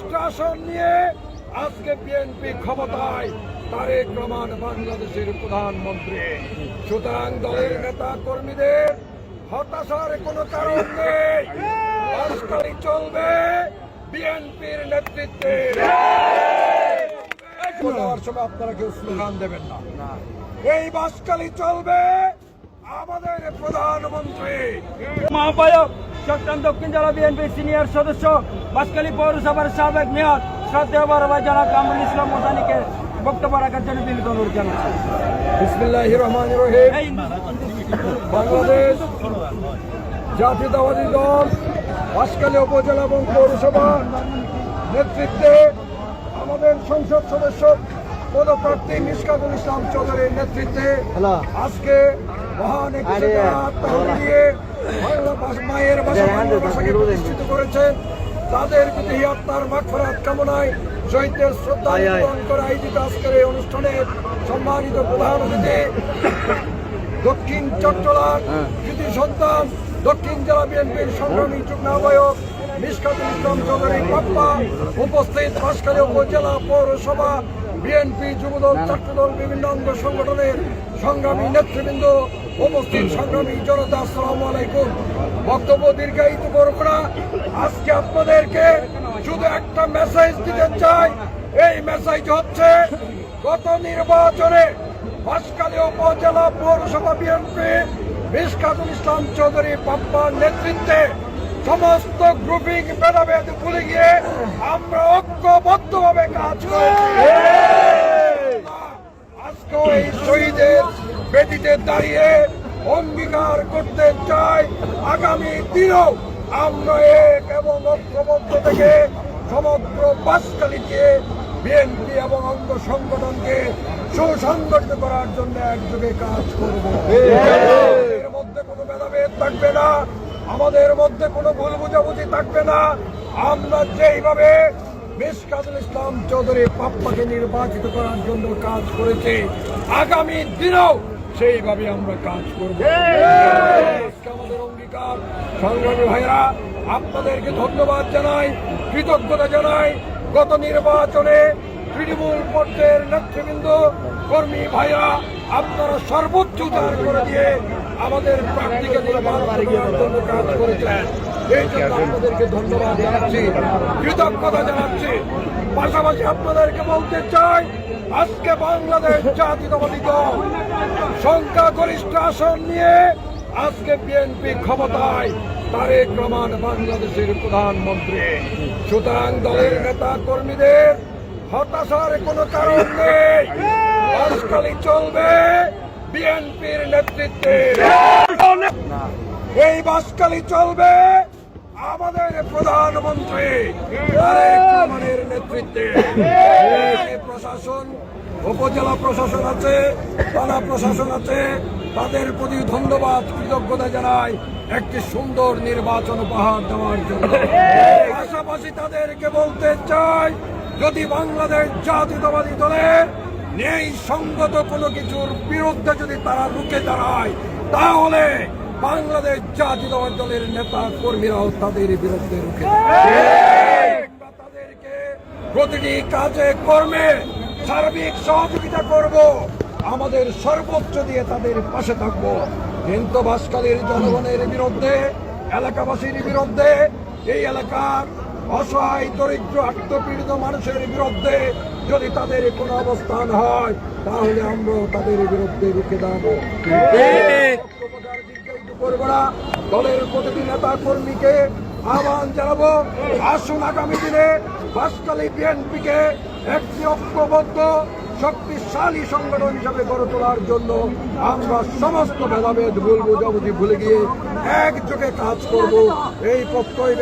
সংখ্যাগরিষ্ঠ আসন নিয়ে আজকে বিএনপি ক্ষমতায়, তারেক রহমান বাংলাদেশের প্রধানমন্ত্রী। সুতরাং দলের নেতা কর্মীদের হতাশার কোনো কারণ নেই। বাসকালি চলবে বিএনপির নেতৃত্বে। যাওয়ার সময় আপনারা কেউ স্লোগান দেবেন না। এই বাসকালি চলবে আমাদের প্রধানমন্ত্রী। আহ্বায়ক চট্টগ্রাম দক্ষিণ জেলা বিএনপির সিনিয়র সদস্য, বাঁশখালী পৌরসভার সাবেক মেয়র শ্রদ্ধেয় বড় ভাই জনাব কামরুল ইসলাম মোসানিকে বক্তব্য রাখার জন্য বিনীত অনুরোধ জানাচ্ছি। বিসমিল্লাহির রহমানির রহিম। বাংলাদেশ জাতীয়তাবাদী দল বাঁশখালী উপজেলা এবং পৌরসভা নেতৃত্বে আমাদের সংসদ সদস্য পদপ্রার্থী মিশকাতুল ইসলাম চৌধুরীর নেতৃত্বে আজকে মহান দিয়ে মায়ের ভাষাকে প্রতিষ্ঠিত করেছেন। তাদের প্রতি আত্মার মাগফিরাত কামনায় শহীদদের শ্রদ্ধা নিবেদন করে আয়োজিত আজকের এই অনুষ্ঠানে সম্মানিত প্রধান অতিথি দক্ষিণ চট্টগ্রাম কৃতি সন্তান দক্ষিণ জেলা বিএনপির সংগ্রামী যুগ্ম আহ্বায়ক মিশকাতুল ইসলাম চৌধুরী পাপ্পা, উপস্থিত বাঁশখালী উপজেলা পৌরসভা বিএনপি যুবদল ছাত্রদল বিভিন্ন অঙ্গ সংগঠনের সংগ্রামী নেতৃবৃন্দ, উপস্থিত সংগ্রামী জনতা, আসসালামু আলাইকুম। বক্তব্য দীর্ঘায়িত করব না। আজকে আপনাদেরকে শুধু একটা মেসেজ দিতে চাই। এই মেসেজ হচ্ছে, গত নির্বাচনে বাঁশখালী উপজেলা পৌরসভা বিএনপি মিশকাতুল ইসলাম চৌধুরী পাপ্পার নেতৃত্বে সমস্ত গ্রুপিং ভেদাভেদ ভুলে গিয়ে আমরা ঐক্যবদ্ধভাবে কাজ করেছি। আজকে এই শহীদের বেদিতে দাঁড়িয়ে অঙ্গীকার করতে চাই, আগামী দিনেও আমরা এক এবং ঐক্যবদ্ধ থেকে সমগ্র বাঁশখালীকে বিএনপি এবং অঙ্গ সংগঠনকে সুসংগঠিত করার জন্য একযোগে কাজ করব। এর মধ্যে কোনো ভেদাভেদ থাকবে না, আমাদের মধ্যে কোনো ভুল বুঝাবুঝি থাকবে না। আমরা যেইভাবে মিশকাতুল ইসলাম চৌধুরী পাপ্পাকে নির্বাচিত করার জন্য কাজ করেছি, আগামী দিনেও সেইভাবে আমরা কাজ করব। আমাদের অঙ্গীকার। সংগ্রামী ভাইরা, আপনাদেরকে ধন্যবাদ জানাই, কৃতজ্ঞতা জানাই। গত নির্বাচনে তৃণমূল পর্যায়ের নেতৃবৃন্দ, কর্মী ভাইরা আপনারা সর্বোচ্চ উদ্ধার করে দিয়ে আমাদের প্রার্থীকে নির্বাচন জন্য কাজ করেছেন। এই জন্য আপনাদেরকে ধন্যবাদ জানাচ্ছি, কৃতজ্ঞতা জানাচ্ছি। পাশাপাশি আপনাদেরকে বলতে চাই, আজকে বাংলাদেশ জাতীয়তাবাদী দল সংখ্যাগরিষ্ঠ আসন নিয়ে আজকে বিএনপি ক্ষমতায়, তারেক রহমান বাংলাদেশের প্রধানমন্ত্রী। সুতরাং দলের নেতা কর্মীদের হতাশার কোনো কারণ নেই। বাসকালি চলবে বিএনপির নেতৃত্বে। এই বাসকালি চলবে আমাদের প্রধানমন্ত্রী তারেক রহমানের নেতৃত্বে। প্রশাসন, উপজেলা প্রশাসন আছে, থানা প্রশাসন আছে, তাদের প্রতি ধন্যবাদ, কৃতজ্ঞতা জানাই একটি সুন্দর নির্বাচন উপহার দেওয়ার জন্য। পাশাপাশি তাদেরকে বলতে চাই, যদি বাংলাদেশ জাতীয়তাবাদী দলের ন্যায় সঙ্গত কোনো কিছুর বিরুদ্ধে যদি তারা রুখে দাঁড়ায়, তাহলে বাংলাদেশ জাতীয়তাবাদী দলের নেতা কর্মীরাও তাদের বিরুদ্ধে রুখে তাদেরকে প্রতিটি কাজে কর্মে সার্বিক সহযোগিতা করব, আমাদের সর্বোচ্চ দিয়ে তাদের পাশে থাকব। কিন্তু বাঁশখালীর জনগণের বিরুদ্ধে, এলাকাবাসীর বিরুদ্ধে, এই এলাকার অসহায় দরিদ্র আত্মপীড়িত মানুষের বিরুদ্ধে যদি তাদের কোনো অবস্থান হয়, তাহলে আমরাও তাদের বিরুদ্ধে রুখে দাঁড়াবো। করব না। দলের প্রতিটি নেতা কর্মীকে আহ্বান জানাবো, আসুন আগামী দিনে বাঁশখালী বিএনপিকে একটি ঐক্যবদ্ধ শক্তিশালী সংগঠন হিসাবে গড়ে তোলার জন্য আমরা সমস্ত ভেদাভেদ ভুল বুঝাবুঝি ভুলে গিয়ে একযোগে কাজ করব। এই প্রত্যয়